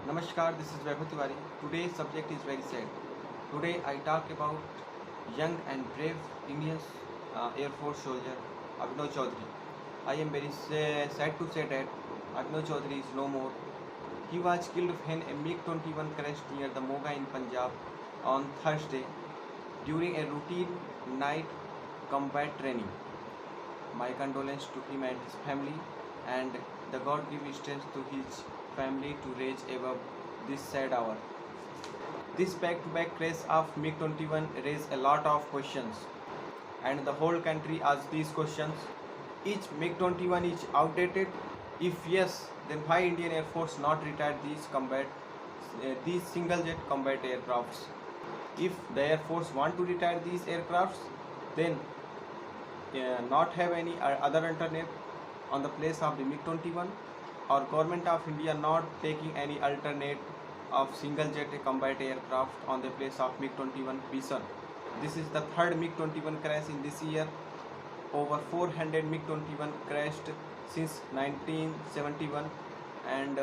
Namaskar, this is Vaibhav Tiwari. Today's subject is very sad. Today I talk about young and brave Indian Air Force soldier Abhinav Chaudhary. I am very sad to say that Abhinav Chaudhary is no more. He was killed when a MiG-21 crashed near the Moga in Punjab on Thursday during a routine night combat training. My condolence to him and his family, and the God give strength to his family to rise above this sad hour. This back-to-back crash of MiG-21 raised a lot of questions, and the whole country asked these questions. Each MiG-21 is outdated? If yes, then why Indian Air Force not retired these single-jet combat aircrafts? If the Air Force want to retire these aircrafts, then not have any other alternate on the place of the MiG-21, or Government of India not taking any alternate of single jet combat aircraft on the place of MiG-21 Bison. This is the third MiG-21 crash in this year. Over 400 MiG-21 crashed since 1971, and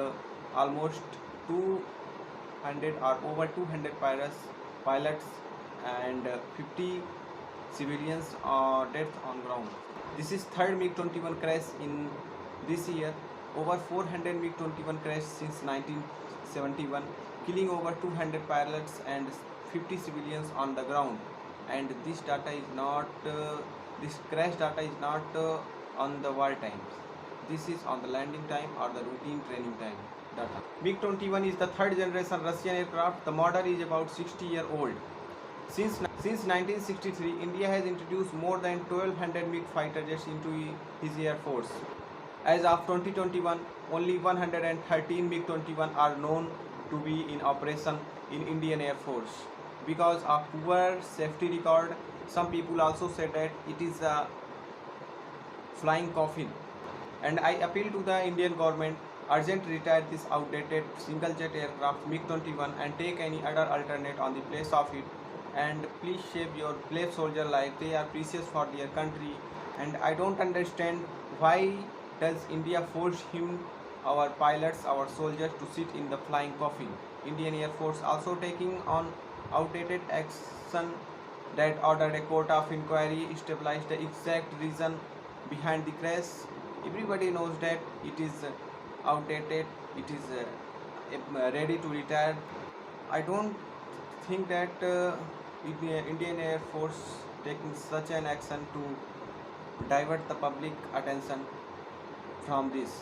almost 200 or over 200 pilots and 50 civilians are dead on ground. This is third MiG-21 crash in this year. Over 400 MiG-21 crashed since 1971, killing over 200 pilots and 50 civilians on the ground. And this data is not, this crash data is not on the war times. This is on the landing time or the routine training time data. MiG-21 is the third generation Russian aircraft. The model is about 60-year-old. Since 1963, India has introduced more than 1200 MiG fighter jets into his air force. As of 2021, only 113 MiG-21 are known to be in operation in Indian Air Force. Because of poor safety record, some people also said that it is a flying coffin. And I appeal to the Indian government, urgently retire this outdated single jet aircraft MiG-21 and take any other alternate on the place of it. And please save your brave soldier life. They are precious for their country. And I don't understand why does India force our pilots, our soldiers to sit in the flying coffin. Indian Air Force also taking on outdated action that ordered a court of inquiry established the exact reason behind the crash. Everybody knows that it is outdated, it is ready to retire. I don't think that Indian Air Force taking such an action to divert the public attention from this.